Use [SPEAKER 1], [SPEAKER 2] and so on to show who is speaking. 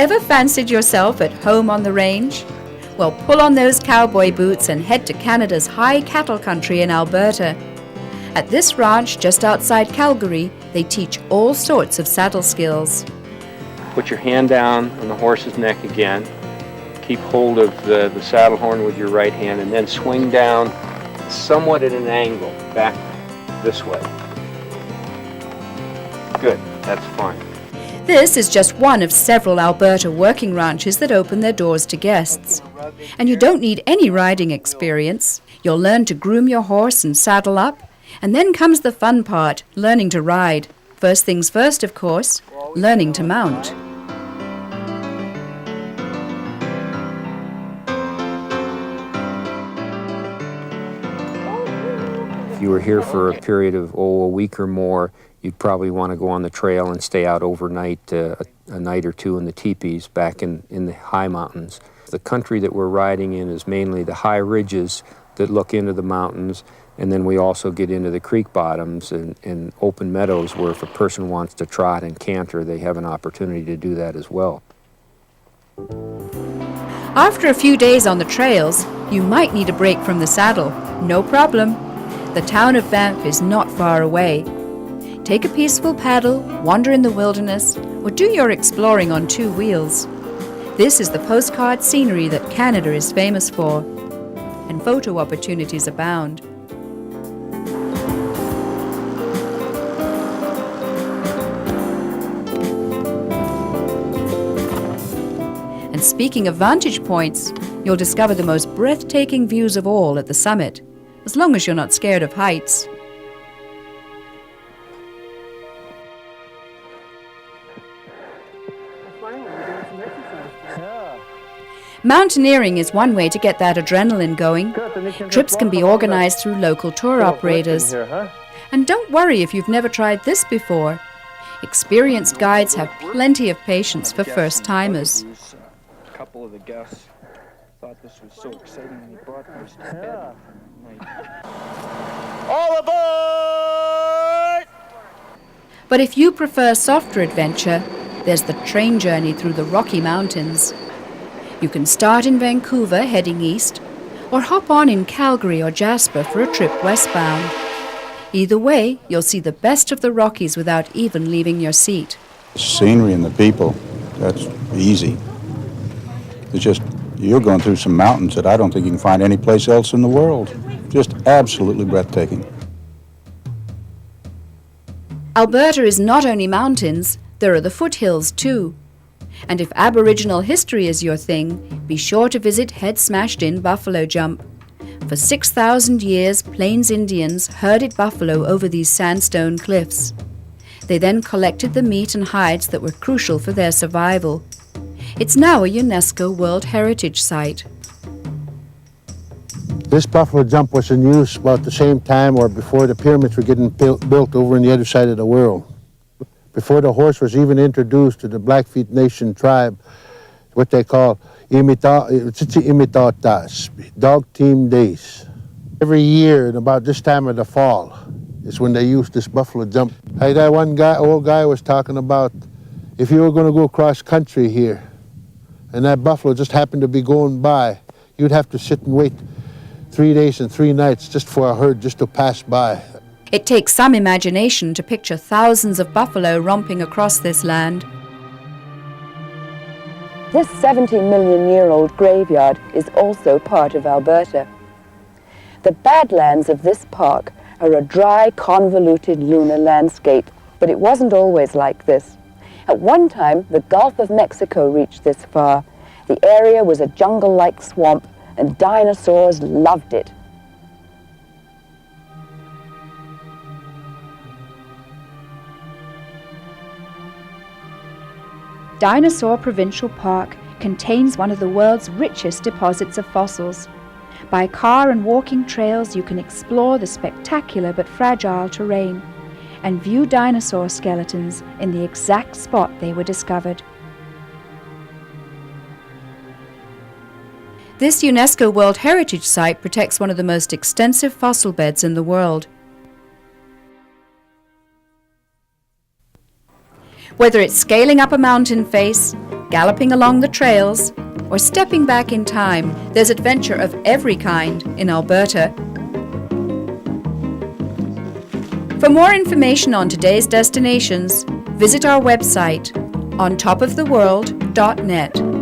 [SPEAKER 1] Ever fancied yourself at home on the range? Well, pull on those cowboy boots and head to Canada's high cattle country in Alberta. At this ranch just outside Calgary, they teach all sorts of saddle skills.
[SPEAKER 2] Put your hand down on the horse's neck again. Keep hold of the saddle horn with your right hand and then swing down somewhat at an angle back this way. Good, that's fine.
[SPEAKER 1] This is just one of several Alberta working ranches that open their doors to guests. And you don't need any riding experience. You'll learn to groom your horse and saddle up. And then comes the fun part, learning to ride. First things first, of course, learning to mount.
[SPEAKER 2] If you were here for a period of, a week or more, you'd probably want to go on the trail and stay out overnight, a night or two in the teepees back in the high mountains. The country that we're riding in is mainly the high ridges that look into the mountains, and then we also get into the creek bottoms and open meadows where if a person wants to trot and canter, they have an opportunity to do that as well.
[SPEAKER 1] After a few days on the trails, you might need a break from the saddle. No problem. The town of Banff is not far away. Take a peaceful paddle, wander in the wilderness, or do your exploring on two wheels. This is the postcard scenery that Canada is famous for, and photo opportunities abound. And speaking of vantage points, you'll discover the most breathtaking views of all at the summit, as long as you're not scared of heights. Mountaineering is one way to get that adrenaline going. Trips can be organized through local tour operators. And don't worry if you've never tried this before. Experienced guides have plenty of patience for first-timers.
[SPEAKER 3] A couple of the guests thought this was so exciting and they brought this to bed. All aboard!
[SPEAKER 1] But if you prefer softer adventure, there's the train journey through the Rocky Mountains. You can start in Vancouver heading east, or hop on in Calgary or Jasper for a trip westbound. Either way, you'll see the best of the Rockies without even leaving your seat.
[SPEAKER 4] The scenery and the people, that's easy. It's just, you're going through some mountains that I don't think you can find any place else in the world. Just absolutely breathtaking.
[SPEAKER 1] Alberta is not only mountains, there are the foothills too. And if Aboriginal history is your thing, be sure to visit Head Smashed In Buffalo Jump. For 6,000 years, Plains Indians herded buffalo over these sandstone cliffs. They then collected the meat and hides that were crucial for their survival. It's now a UNESCO World Heritage Site.
[SPEAKER 5] This buffalo jump was in use about the same time or before the pyramids were getting built over on the other side of the world. Before the horse was even introduced to the Blackfeet Nation tribe, what they call imitatas, dog team days. Every year, in about this time of the fall, is when they used this buffalo jump. Like that one guy, old guy was talking about, if you were going to go cross country here, and that buffalo just happened to be going by, you'd have to sit and wait 3 days and 3 nights just for a herd just to pass by.
[SPEAKER 1] It takes some imagination to picture thousands of buffalo romping across this land.
[SPEAKER 6] This 70-million-year-old graveyard is also part of Alberta. The badlands of this park are a dry, convoluted lunar landscape, but it wasn't always like this. At one time, the Gulf of Mexico reached this far. The area was a jungle-like swamp, and dinosaurs loved it.
[SPEAKER 1] Dinosaur Provincial Park contains one of the world's richest deposits of fossils. By car and walking trails, you can explore the spectacular but fragile terrain and view dinosaur skeletons in the exact spot they were discovered. This UNESCO World Heritage Site protects one of the most extensive fossil beds in the world. Whether it's scaling up a mountain face, galloping along the trails, or stepping back in time, there's adventure of every kind in Alberta. For more information on today's destinations, visit our website on topoftheworld.net.